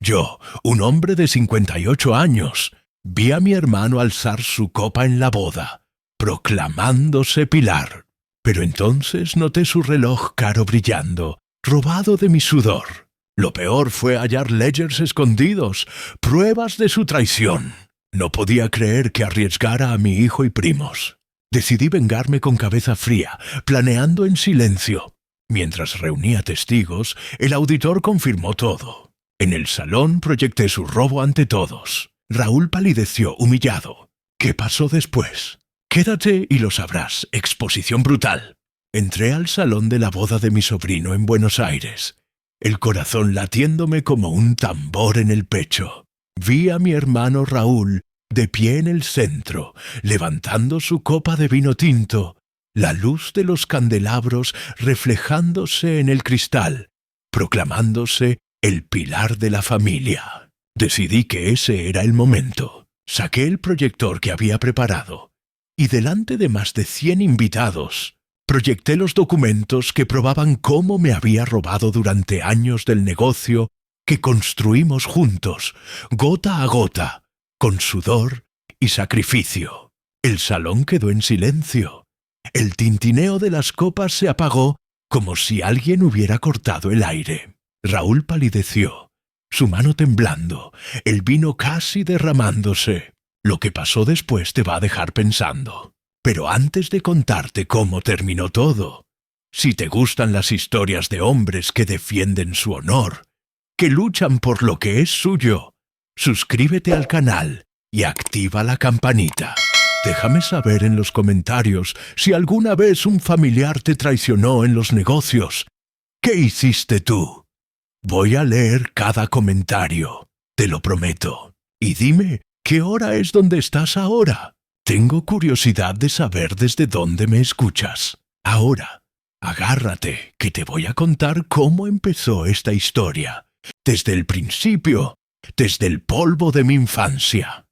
Yo, un hombre de 58 años, vi a mi hermano alzar su copa en la boda, proclamándose Pilar. Pero entonces noté su reloj caro brillando, robado de mi sudor. Lo peor fue hallar ledgers escondidos, pruebas de su traición. No podía creer que arriesgara a mi hijo y primos. Decidí vengarme con cabeza fría, planeando en silencio. Mientras reunía testigos, el auditor confirmó todo. En el salón proyecté su robo ante todos. Raúl palideció, humillado. ¿Qué pasó después? Quédate y lo sabrás. Exposición brutal. Entré al salón de la boda de mi sobrino en Buenos Aires, el corazón latiéndome como un tambor en el pecho. Vi a mi hermano Raúl de pie en el centro, levantando su copa de vino tinto, la luz de los candelabros reflejándose en el cristal, proclamándose el pilar de la familia. Decidí que ese era el momento. Saqué el proyector que había preparado y delante de más de 100 invitados, proyecté los documentos que probaban cómo me había robado durante años del negocio que construimos juntos, gota a gota, con sudor y sacrificio. El salón quedó en silencio. El tintineo de las copas se apagó como si alguien hubiera cortado el aire. Raúl palideció, su mano temblando, el vino casi derramándose. Lo que pasó después te va a dejar pensando. Pero antes de contarte cómo terminó todo, si te gustan las historias de hombres que defienden su honor, que luchan por lo que es suyo, suscríbete al canal y activa la campanita. Déjame saber en los comentarios si alguna vez un familiar te traicionó en los negocios. ¿Qué hiciste tú? Voy a leer cada comentario, te lo prometo. Y dime, ¿qué hora es donde estás ahora? Tengo curiosidad de saber desde dónde me escuchas. Ahora, agárrate, que te voy a contar cómo empezó esta historia. Desde el principio, desde el polvo de mi infancia.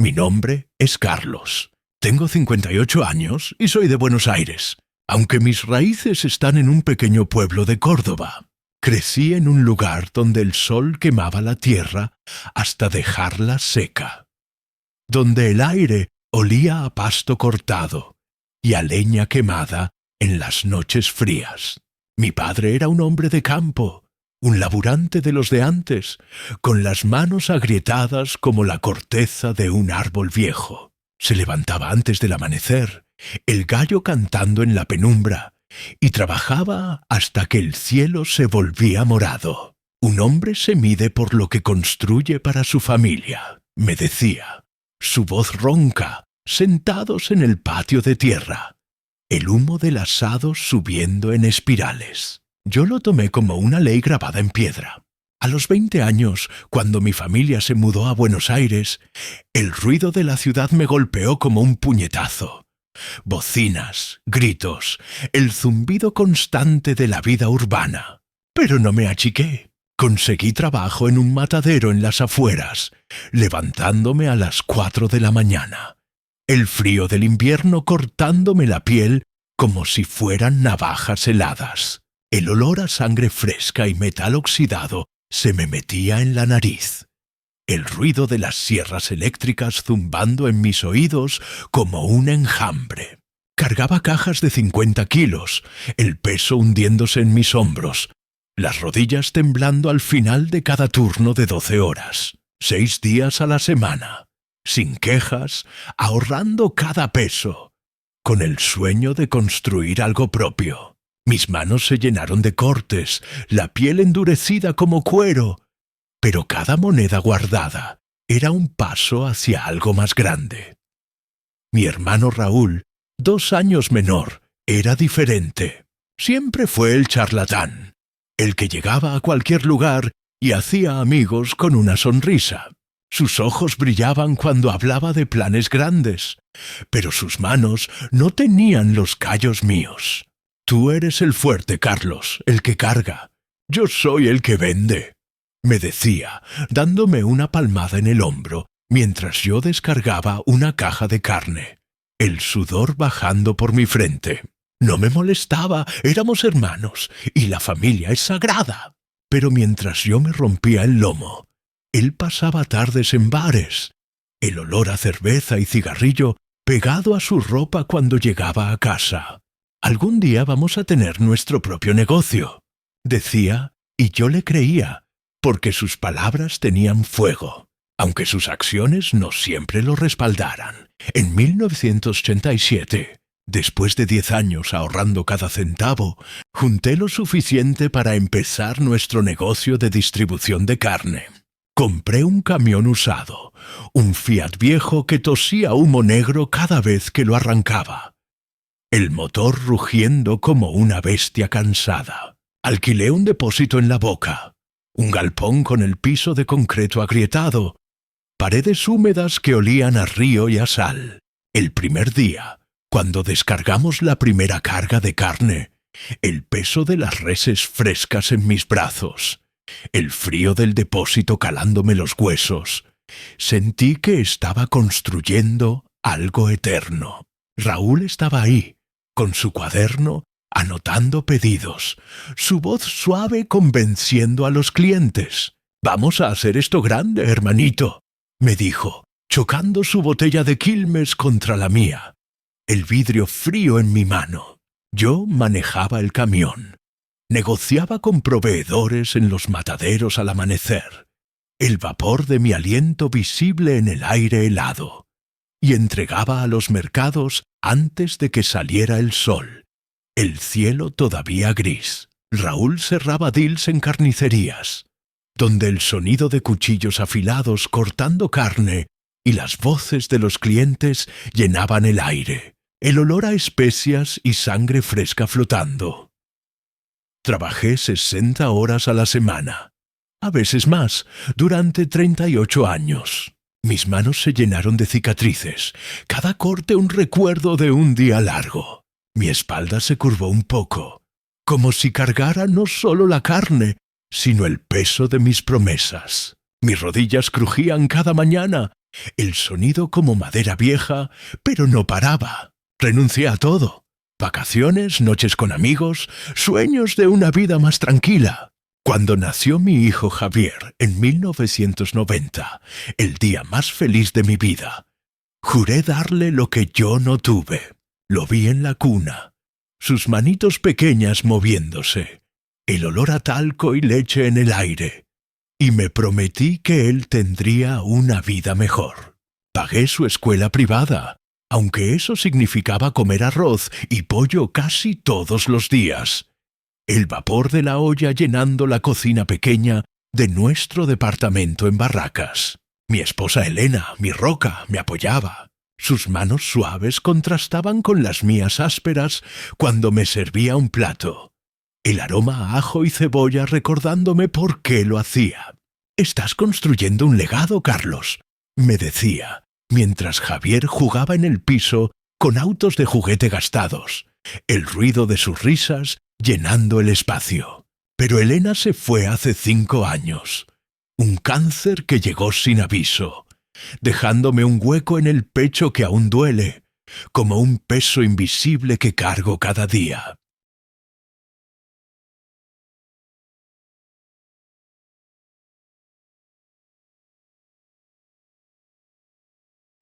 Mi nombre es Carlos. Tengo 58 años y soy de Buenos Aires, aunque mis raíces están en un pequeño pueblo de Córdoba. Crecí en un lugar donde el sol quemaba la tierra hasta dejarla seca, donde el aire olía a pasto cortado y a leña quemada en las noches frías. Mi padre era un hombre de campo, un laburante de los de antes, con las manos agrietadas como la corteza de un árbol viejo. Se levantaba antes del amanecer, el gallo cantando en la penumbra, y trabajaba hasta que el cielo se volvía morado. Un hombre se mide por lo que construye para su familia, me decía. Su voz ronca, sentados en el patio de tierra, el humo del asado subiendo en espirales. Yo lo tomé como una ley grabada en piedra. A los 20 años, cuando mi familia se mudó a Buenos Aires, el ruido de la ciudad me golpeó como un puñetazo. Bocinas, gritos, el zumbido constante de la vida urbana. Pero no me achiqué. Conseguí trabajo en un matadero en las afueras, levantándome a las 4 de la mañana. El frío del invierno cortándome la piel como si fueran navajas heladas. El olor a sangre fresca y metal oxidado se me metía en la nariz. El ruido de las sierras eléctricas zumbando en mis oídos como un enjambre. Cargaba cajas de 50 kilos, el peso hundiéndose en mis hombros, las rodillas temblando al final de cada turno de 12 horas, 6 días a la semana, sin quejas, ahorrando cada peso, con el sueño de construir algo propio. Mis manos se llenaron de cortes, la piel endurecida como cuero, pero cada moneda guardada era un paso hacia algo más grande. Mi hermano Raúl, 2 años menor, era diferente. Siempre fue el charlatán, el que llegaba a cualquier lugar y hacía amigos con una sonrisa. Sus ojos brillaban cuando hablaba de planes grandes, pero sus manos no tenían los callos míos. Tú eres el fuerte, Carlos, el que carga. Yo soy el que vende, me decía, dándome una palmada en el hombro mientras yo descargaba una caja de carne, el sudor bajando por mi frente. No me molestaba, éramos hermanos y la familia es sagrada. Pero mientras yo me rompía el lomo, él pasaba tardes en bares, el olor a cerveza y cigarrillo pegado a su ropa cuando llegaba a casa. Algún día vamos a tener nuestro propio negocio, decía, y yo le creía, porque sus palabras tenían fuego, aunque sus acciones no siempre lo respaldaran. En 1987, después de 10 años ahorrando cada centavo, junté lo suficiente para empezar nuestro negocio de distribución de carne. Compré un camión usado, un Fiat viejo que tosía humo negro cada vez que lo arrancaba, el motor rugiendo como una bestia cansada. Alquilé un depósito en La Boca, un galpón con el piso de concreto agrietado, paredes húmedas que olían a río y a sal. El primer día, cuando descargamos la primera carga de carne, el peso de las reses frescas en mis brazos, el frío del depósito calándome los huesos, sentí que estaba construyendo algo eterno. Raúl estaba ahí, con su cuaderno, anotando pedidos, su voz suave convenciendo a los clientes. «Vamos a hacer esto grande, hermanito», me dijo, chocando su botella de Quilmes contra la mía, el vidrio frío en mi mano. Yo manejaba el camión. Negociaba con proveedores en los mataderos al amanecer, el vapor de mi aliento visible en el aire helado, y entregaba a los mercados antes de que saliera el sol, el cielo todavía gris. Raúl cerraba deals en carnicerías, donde el sonido de cuchillos afilados cortando carne y las voces de los clientes llenaban el aire, el olor a especias y sangre fresca flotando. Trabajé 60 horas a la semana, a veces más, durante 38 años. Mis manos se llenaron de cicatrices, cada corte un recuerdo de un día largo. Mi espalda se curvó un poco, como si cargara no solo la carne, sino el peso de mis promesas. Mis rodillas crujían cada mañana, el sonido como madera vieja, pero no paraba. Renuncié a todo. Vacaciones, noches con amigos, sueños de una vida más tranquila. Cuando nació mi hijo Javier en 1990, el día más feliz de mi vida, juré darle lo que yo no tuve. Lo vi en la cuna, sus manitos pequeñas moviéndose, el olor a talco y leche en el aire, y me prometí que él tendría una vida mejor. Pagué su escuela privada, aunque eso significaba comer arroz y pollo casi todos los días. El vapor de la olla llenando la cocina pequeña de nuestro departamento en Barracas. Mi esposa Elena, mi roca, me apoyaba. Sus manos suaves contrastaban con las mías ásperas cuando me servía un plato. El aroma a ajo y cebolla recordándome por qué lo hacía. «Estás construyendo un legado, Carlos», me decía, mientras Javier jugaba en el piso con autos de juguete gastados, el ruido de sus risas llenando el espacio. Pero Elena se fue hace 5 años. Un cáncer que llegó sin aviso, dejándome un hueco en el pecho que aún duele, como un peso invisible que cargo cada día.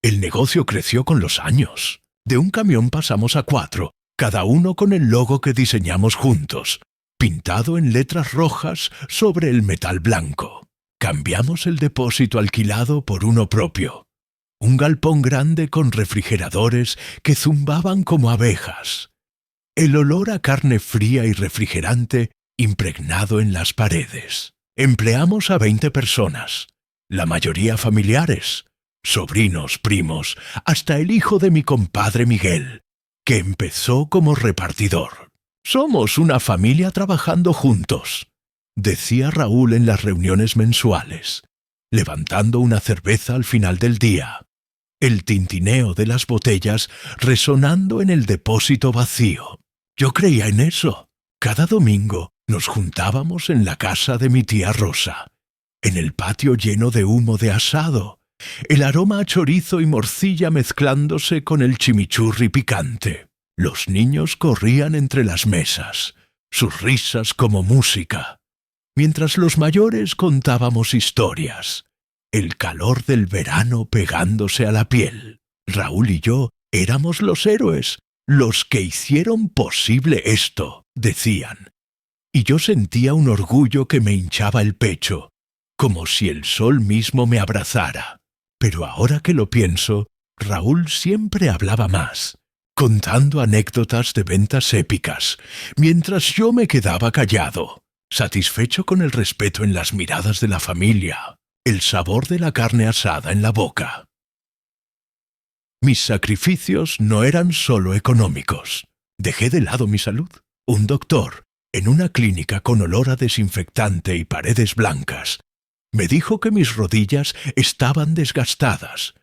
El negocio creció con los años. De un camión pasamos a 4, cada uno con el logo que diseñamos juntos, pintado en letras rojas sobre el metal blanco. Cambiamos el depósito alquilado por uno propio, un galpón grande con refrigeradores que zumbaban como abejas. El olor a carne fría y refrigerante impregnado en las paredes. Empleamos a 20 personas, la mayoría familiares, sobrinos, primos, hasta el hijo de mi compadre Miguel, que empezó como repartidor. «Somos una familia trabajando juntos», decía Raúl en las reuniones mensuales, levantando una cerveza al final del día, el tintineo de las botellas resonando en el depósito vacío. Yo creía en eso. Cada domingo nos juntábamos en la casa de mi tía Rosa, en el patio lleno de humo de asado, el aroma a chorizo y morcilla mezclándose con el chimichurri picante. Los niños corrían entre las mesas, sus risas como música. mientras los mayores contábamos historias. El calor del verano pegándose a la piel. Raúl y yo éramos los héroes, los que hicieron posible esto, decían. Y yo sentía un orgullo que me hinchaba el pecho, como si el sol mismo me abrazara. Pero ahora que lo pienso, Raúl siempre hablaba más, contando anécdotas de ventas épicas, mientras yo me quedaba callado, satisfecho con el respeto en las miradas de la familia, el sabor de la carne asada en la boca. Mis sacrificios no eran solo económicos. Dejé de lado mi salud. Un doctor, en una clínica con olor a desinfectante y paredes blancas, me dijo que mis rodillas estaban desgastadas,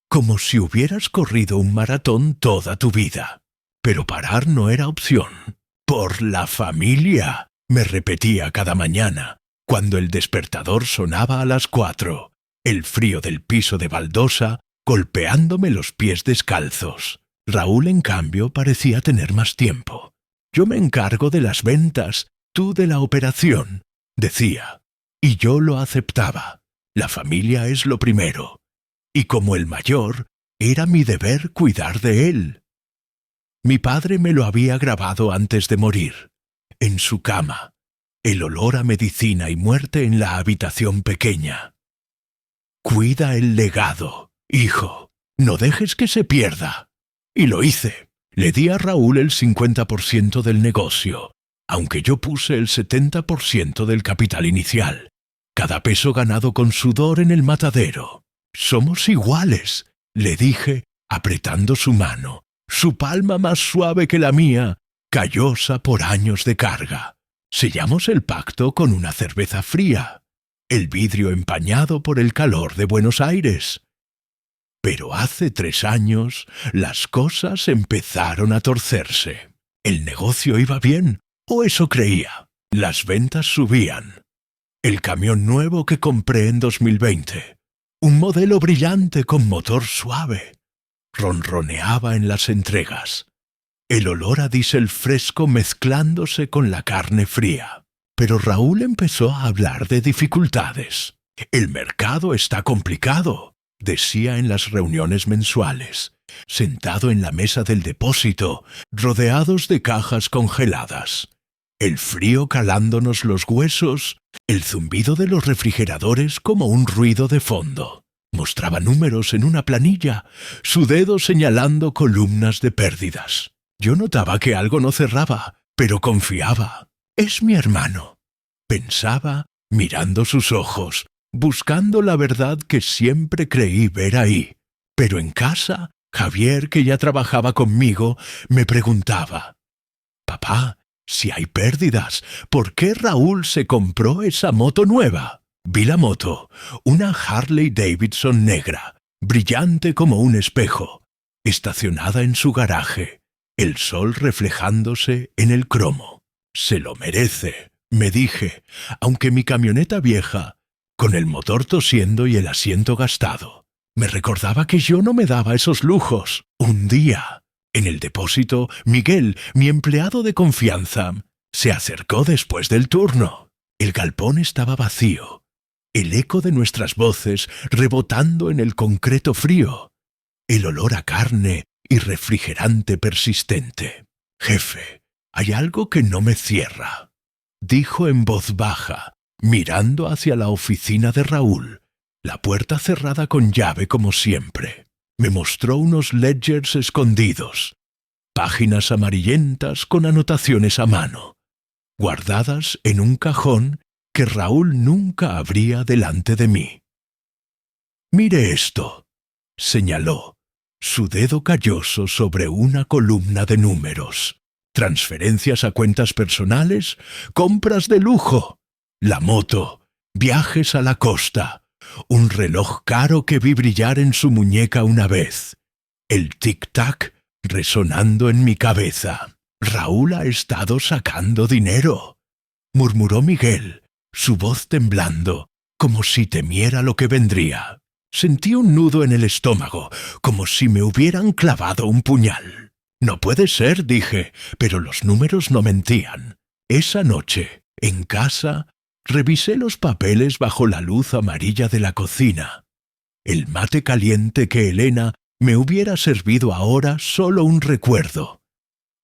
como si hubieras corrido un maratón toda tu vida. Pero parar no era opción. Por la familia, me repetía cada mañana, cuando el despertador sonaba a las 4, el frío del piso de baldosa golpeándome los pies descalzos. Raúl, en cambio, parecía tener más tiempo. Yo me encargo de las ventas, tú de la operación, decía. Y yo lo aceptaba. La familia es lo primero. Y como el mayor, era mi deber cuidar de él. Mi padre me lo había grabado antes de morir. En su cama, el olor a medicina y muerte en la habitación pequeña. Cuida el legado, hijo. No dejes que se pierda. Y lo hice. Le di a Raúl el 50% del negocio, aunque yo puse el 70% del capital inicial. Cada peso ganado con sudor en el matadero. Somos iguales, le dije, apretando su mano, su palma más suave que la mía, callosa por años de carga. Sellamos el pacto con una cerveza fría, el vidrio empañado por el calor de Buenos Aires. Pero hace 3 años las cosas empezaron a torcerse. El negocio iba bien, o eso creía. Las ventas subían. El camión nuevo que compré en 2020, un modelo brillante con motor suave, ronroneaba en las entregas. El olor a diésel fresco mezclándose con la carne fría. Pero Raúl empezó a hablar de dificultades. El mercado está complicado, decía en las reuniones mensuales, sentado en la mesa del depósito, rodeados de cajas congeladas. El frío calándonos los huesos, el zumbido de los refrigeradores como un ruido de fondo. Mostraba números en una planilla, su dedo señalando columnas de pérdidas. Yo notaba que algo no cerraba, pero confiaba. Es mi hermano. Pensaba, mirando sus ojos, buscando la verdad que siempre creí ver ahí. Pero en casa, Javier, que ya trabajaba conmigo, me preguntaba: «Papá, si hay pérdidas, ¿por qué Raúl se compró esa moto nueva?» Vi la moto, una Harley Davidson negra, brillante como un espejo, estacionada en su garaje, el sol reflejándose en el cromo. «Se lo merece», me dije, aunque mi camioneta vieja, con el motor tosiendo y el asiento gastado, me recordaba que yo no me daba esos lujos. Un día, en el depósito, Miguel, mi empleado de confianza, se acercó después del turno. El galpón estaba vacío, el eco de nuestras voces rebotando en el concreto frío, el olor a carne y refrigerante persistente. «Jefe, hay algo que no me cierra», dijo en voz baja, mirando hacia la oficina de Raúl, la puerta cerrada con llave como siempre. Me mostró unos ledgers escondidos, páginas amarillentas con anotaciones a mano, guardadas en un cajón que Raúl nunca abría delante de mí. «Mire esto», señaló, su dedo calloso sobre una columna de números. Transferencias a cuentas personales, compras de lujo, la moto, viajes a la costa, un reloj caro que vi brillar en su muñeca una vez, el tic-tac resonando en mi cabeza. «Raúl ha estado sacando dinero», murmuró Miguel, su voz temblando, como si temiera lo que vendría. Sentí un nudo en el estómago, como si me hubieran clavado un puñal. «No puede ser», dije, pero los números no mentían. Esa noche, en casa, Revisé los papeles bajo la luz amarilla de la cocina. El mate caliente que Elena me hubiera servido ahora solo un recuerdo.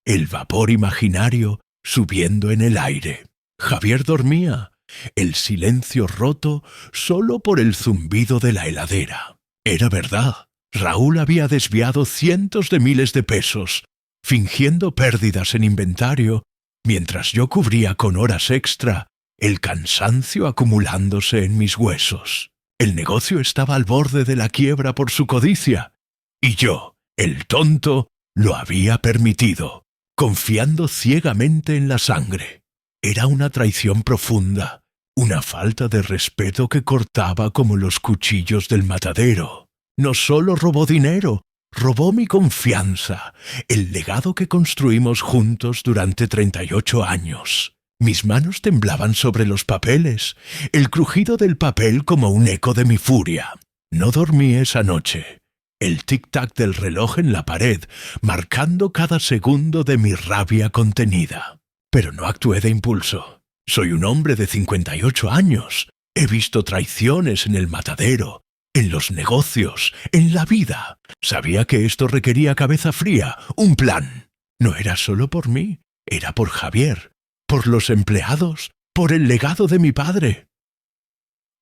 El vapor imaginario subiendo en el aire. Javier dormía, el silencio roto solo por el zumbido de la heladera. Era verdad, Raúl había desviado cientos de miles de pesos, fingiendo pérdidas en inventario, mientras yo cubría con horas extra el cansancio acumulándose en mis huesos. El negocio estaba al borde de la quiebra por su codicia, y yo, el tonto, lo había permitido, confiando ciegamente en la sangre. Era una traición profunda, una falta de respeto que cortaba como los cuchillos del matadero. No solo robó dinero, robó mi confianza, el legado que construimos juntos durante 38 años. Mis manos temblaban sobre los papeles, el crujido del papel como un eco de mi furia. No dormí esa noche. El tic-tac del reloj en la pared, marcando cada segundo de mi rabia contenida. Pero no actué de impulso. Soy un hombre de 58 años. He visto traiciones en el matadero, en los negocios, en la vida. Sabía que esto requería cabeza fría, un plan. No era solo por mí, era por Javier, por los empleados, por el legado de mi padre.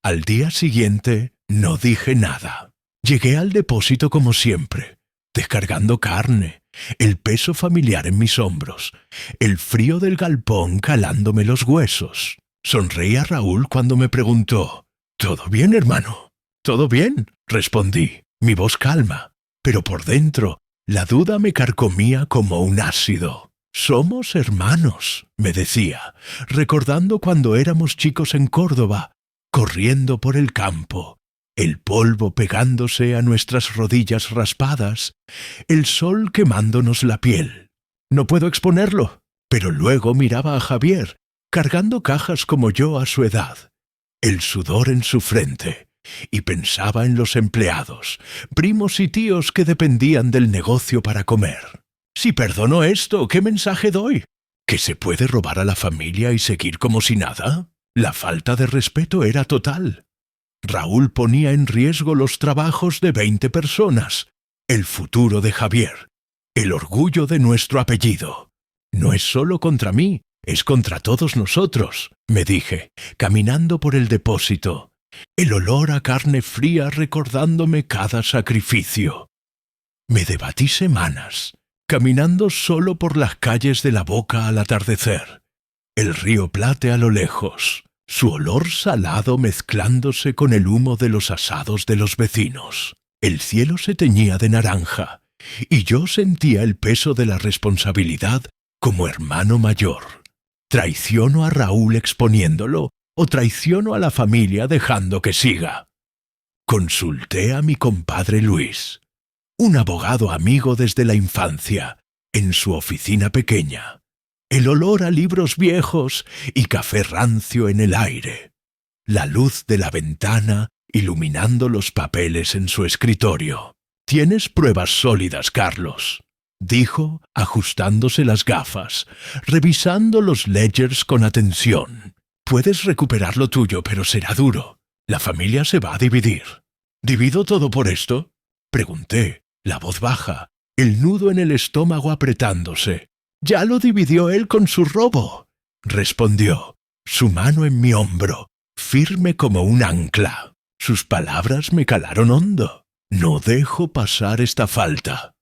Al día siguiente no dije nada. Llegué al depósito como siempre, descargando carne, el peso familiar en mis hombros, el frío del galpón calándome los huesos. Sonreí a Raúl cuando me preguntó: «¿Todo bien, hermano?» «Todo bien», respondí, mi voz calma, pero por dentro la duda me carcomía como un ácido. «Somos hermanos», me decía, recordando cuando éramos chicos en Córdoba, corriendo por el campo, el polvo pegándose a nuestras rodillas raspadas, el sol quemándonos la piel. No puedo exponerlo, pero luego miraba a Javier, cargando cajas como yo a su edad, el sudor en su frente, y pensaba en los empleados, primos y tíos que dependían del negocio para comer. Si perdono esto, ¿qué mensaje doy? ¿Que se puede robar a la familia y seguir como si nada? La falta de respeto era total. Raúl ponía en riesgo los trabajos de 20 personas, el futuro de Javier, el orgullo de nuestro apellido. No es solo contra mí, es contra todos nosotros, me dije, caminando por el depósito, el olor a carne fría recordándome cada sacrificio. Me debatí semanas, caminando solo por las calles de La Boca al atardecer, el río Plate a lo lejos, su olor salado mezclándose con el humo de los asados de los vecinos. El cielo se teñía de naranja, y yo sentía el peso de la responsabilidad como hermano mayor. ¿Traiciono a Raúl exponiéndolo o traiciono a la familia dejando que siga? Consulté a mi compadre Luis, un abogado amigo desde la infancia, en su oficina pequeña. El olor a libros viejos y café rancio en el aire. La luz de la ventana iluminando los papeles en su escritorio. «Tienes pruebas sólidas, Carlos», dijo, ajustándose las gafas, revisando los ledgers con atención. «Puedes recuperar lo tuyo, pero será duro. La familia se va a dividir». «¿Divido todo por esto?», pregunté, la voz baja, el nudo en el estómago apretándose. «Ya lo dividió él con su robo», respondió, su mano en mi hombro, firme como un ancla. Sus palabras me calaron hondo. No dejo pasar esta falta.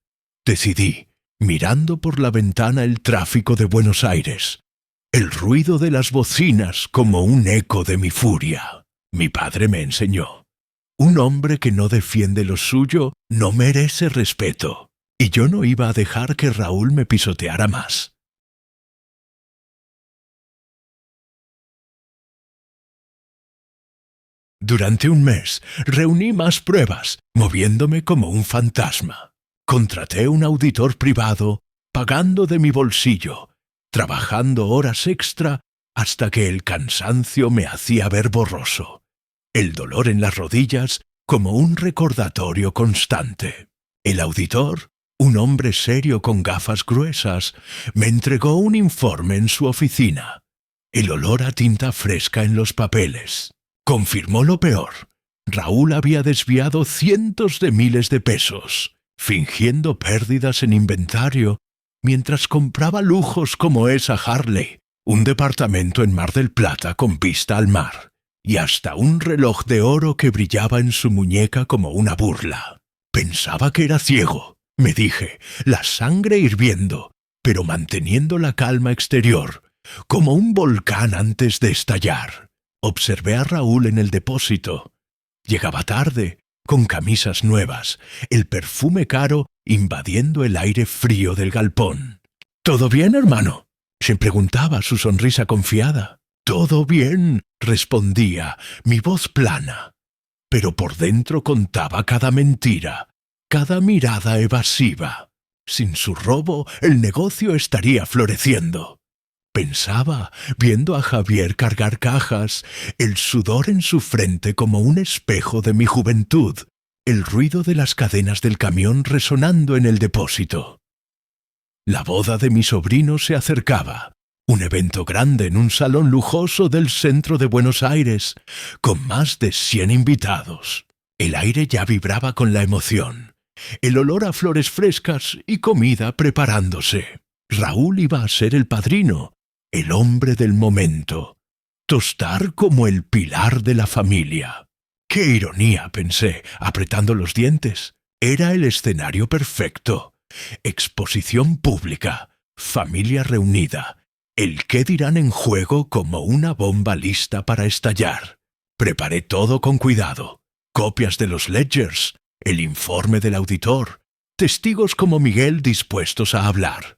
Decidí, mirando por la ventana el tráfico de Buenos Aires, el ruido de las bocinas como un eco de mi furia. Mi padre me enseñó: un hombre que no defiende lo suyo no merece respeto. Y yo no iba a dejar que Raúl me pisoteara más. Durante un mes reuní más pruebas, moviéndome como un fantasma. Contraté un auditor privado, pagando de mi bolsillo, trabajando horas extra hasta que el cansancio me hacía ver borroso. El dolor en las rodillas como un recordatorio constante. El auditor, un hombre serio con gafas gruesas, me entregó un informe en su oficina. El olor a tinta fresca en los papeles confirmó lo peor. Raúl había desviado cientos de miles de pesos, fingiendo pérdidas en inventario, mientras compraba lujos como esa Harley, un departamento en Mar del Plata con vista al mar, y hasta un reloj de oro que brillaba en su muñeca como una burla. Pensaba que era ciego, me dije, la sangre hirviendo, pero manteniendo la calma exterior, como un volcán antes de estallar. Observé a Raúl en el depósito. Llegaba tarde, con camisas nuevas, el perfume caro invadiendo el aire frío del galpón. «¿Todo bien, hermano?», se preguntaba, su sonrisa confiada. «Todo bien», respondía, mi voz plana. Pero por dentro contaba cada mentira, cada mirada evasiva. Sin su robo, el negocio estaría floreciendo. Pensaba, viendo a Javier cargar cajas, el sudor en su frente como un espejo de mi juventud, el ruido de las cadenas del camión resonando en el depósito. La boda de mi sobrino se acercaba, un evento grande en un salón lujoso del centro de Buenos Aires, con más de 100 invitados. El aire ya vibraba con la emoción, el olor a flores frescas y comida preparándose. Raúl iba a ser el padrino, el hombre del momento, tostar como el pilar de la familia. ¡Qué ironía!, pensé, apretando los dientes. Era el escenario perfecto. Exposición pública, familia reunida, el qué dirán en juego como una bomba lista para estallar. Preparé todo con cuidado. Copias de los ledgers, el informe del auditor, testigos como Miguel dispuestos a hablar.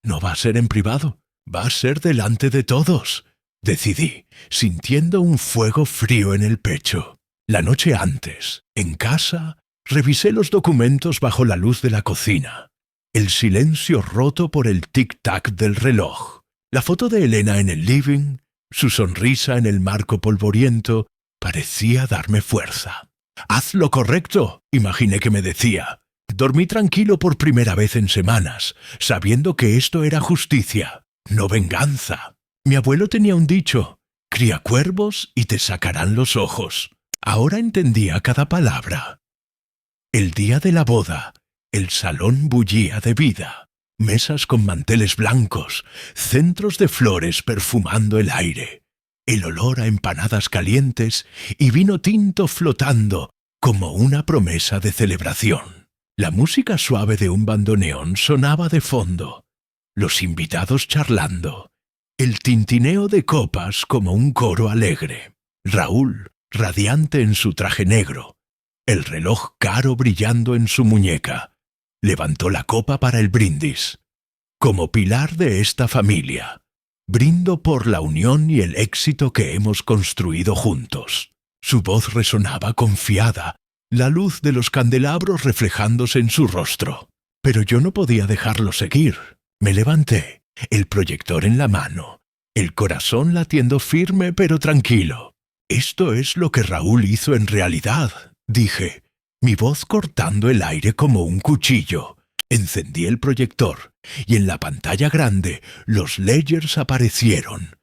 No va a ser en privado. Va a ser delante de todos, decidí, sintiendo un fuego frío en el pecho. La noche antes, en casa, revisé los documentos bajo la luz de la cocina. El silencio roto por el tic-tac del reloj. La foto de Elena en el living, su sonrisa en el marco polvoriento, parecía darme fuerza. «Haz lo correcto», imaginé que me decía. Dormí tranquilo por primera vez en semanas, sabiendo que esto era justicia. No venganza. Mi abuelo tenía un dicho: cría cuervos y te sacarán los ojos. Ahora entendía cada palabra. El día de la boda, el salón bullía de vida. Mesas con manteles blancos, centros de flores perfumando el aire, el olor a empanadas calientes y vino tinto flotando como una promesa de celebración. La música suave de un bandoneón sonaba de fondo. Los invitados charlando, el tintineo de copas como un coro alegre. Raúl, radiante en su traje negro, el reloj caro brillando en su muñeca, levantó la copa para el brindis. Como pilar de esta familia, brindo por la unión y el éxito que hemos construido juntos. Su voz resonaba confiada, la luz de los candelabros reflejándose en su rostro. Pero yo no podía dejarlo seguir. Me levanté, el proyector en la mano, el corazón latiendo firme pero tranquilo. «Esto es lo que Raúl hizo en realidad», dije, mi voz cortando el aire como un cuchillo. Encendí el proyector y en la pantalla grande los ledgers aparecieron.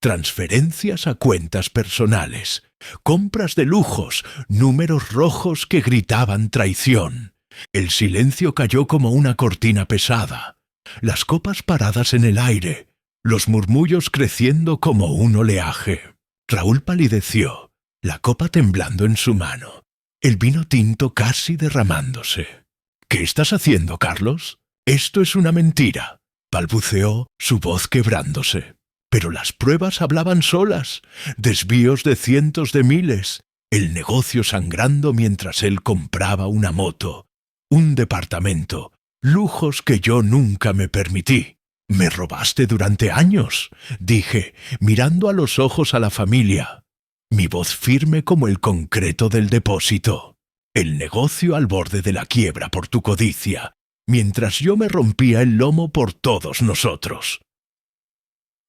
Transferencias a cuentas personales, compras de lujos, números rojos que gritaban traición. El silencio cayó como una cortina pesada. Las copas paradas en el aire, los murmullos creciendo como un oleaje. Raúl palideció, la copa temblando en su mano, el vino tinto casi derramándose. «¿Qué estás haciendo, Carlos? Esto es una mentira», balbuceó, su voz quebrándose. Pero las pruebas hablaban solas, desvíos de cientos de miles, el negocio sangrando mientras él compraba una moto, un departamento, lujos que yo nunca me permití. «Me robaste durante años», dije, mirando a los ojos a la familia. Mi voz firme como el concreto del depósito. «El negocio al borde de la quiebra por tu codicia, mientras yo me rompía el lomo por todos nosotros».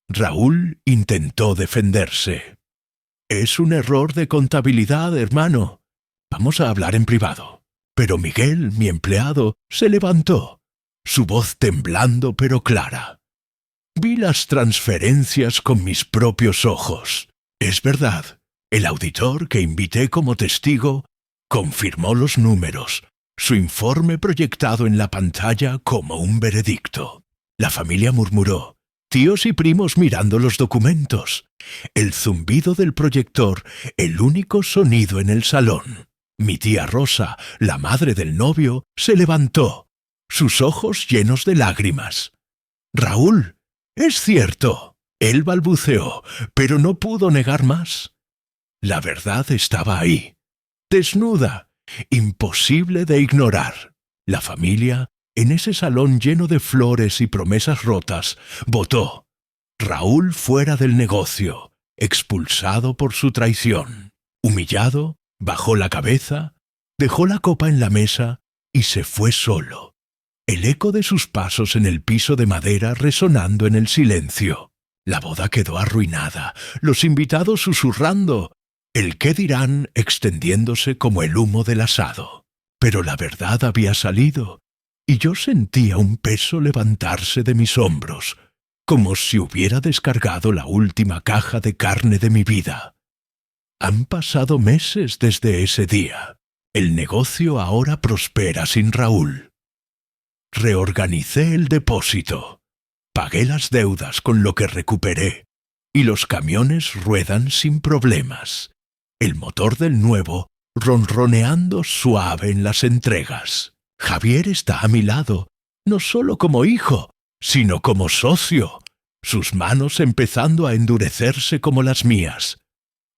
Raúl intentó defenderse. «Es un error de contabilidad, hermano. Vamos a hablar en privado». Pero Miguel, mi empleado, se levantó, su voz temblando pero clara. Vi las transferencias con mis propios ojos. Es verdad, el auditor que invité como testigo confirmó los números, su informe proyectado en la pantalla como un veredicto. La familia murmuró, tíos y primos mirando los documentos. El zumbido del proyector, el único sonido en el salón. Mi tía Rosa, la madre del novio, se levantó, sus ojos llenos de lágrimas. «Raúl, es cierto», él balbuceó, pero no pudo negar más. La verdad estaba ahí, desnuda, imposible de ignorar. La familia, en ese salón lleno de flores y promesas rotas, votó. Raúl fuera del negocio, expulsado por su traición. Humillado, bajó la cabeza, dejó la copa en la mesa y se fue solo. El eco de sus pasos en el piso de madera resonando en el silencio. La boda quedó arruinada, los invitados susurrando, el qué dirán extendiéndose como el humo del asado. Pero la verdad había salido, y yo sentía un peso levantarse de mis hombros, como si hubiera descargado la última caja de carne de mi vida. Han pasado meses desde ese día. El negocio ahora prospera sin Raúl. Reorganicé el depósito. Pagué las deudas con lo que recuperé, y los camiones ruedan sin problemas. El motor del nuevo ronroneando suave en las entregas. Javier está a mi lado, no solo como hijo, sino como socio, sus manos empezando a endurecerse como las mías,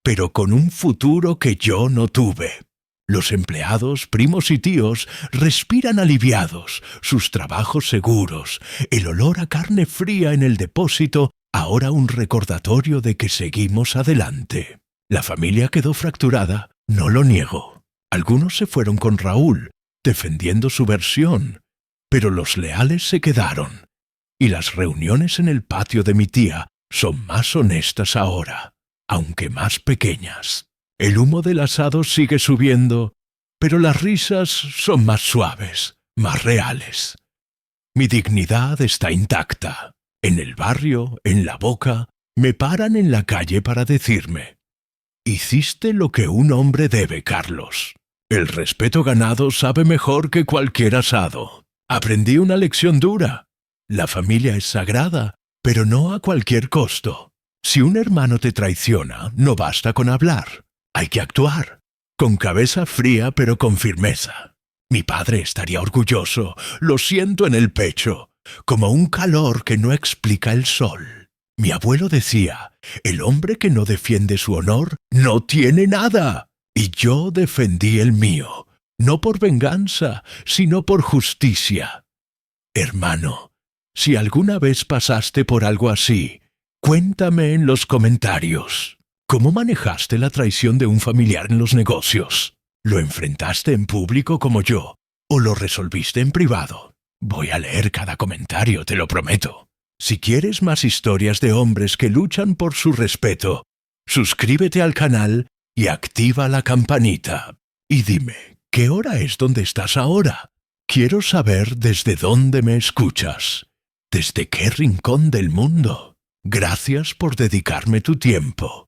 pero con un futuro que yo no tuve. Los empleados, primos y tíos respiran aliviados, sus trabajos seguros, el olor a carne fría en el depósito, ahora un recordatorio de que seguimos adelante. La familia quedó fracturada, no lo niego. Algunos se fueron con Raúl, defendiendo su versión, pero los leales se quedaron, y las reuniones en el patio de mi tía son más honestas ahora, aunque más pequeñas. El humo del asado sigue subiendo, pero las risas son más suaves, más reales. Mi dignidad está intacta. En el barrio, en la boca, me paran en la calle para decirme: «Hiciste lo que un hombre debe, Carlos». El respeto ganado sabe mejor que cualquier asado. Aprendí una lección dura. La familia es sagrada, pero no a cualquier costo. Si un hermano te traiciona, no basta con hablar. Hay que actuar, con cabeza fría pero con firmeza. Mi padre estaría orgulloso, lo siento en el pecho, como un calor que no explica el sol. Mi abuelo decía, el hombre que no defiende su honor no tiene nada. Y yo defendí el mío, no por venganza, sino por justicia. Hermano, si alguna vez pasaste por algo así, cuéntame en los comentarios. ¿Cómo manejaste la traición de un familiar en los negocios? ¿Lo enfrentaste en público como yo o lo resolviste en privado? Voy a leer cada comentario, te lo prometo. Si quieres más historias de hombres que luchan por su respeto, suscríbete al canal y activa la campanita. Y dime, ¿qué hora es donde estás ahora? Quiero saber desde dónde me escuchas, desde qué rincón del mundo. Gracias por dedicarme tu tiempo,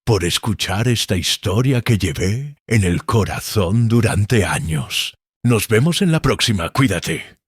por escuchar esta historia que llevé en el corazón durante años. Nos vemos en la próxima, cuídate.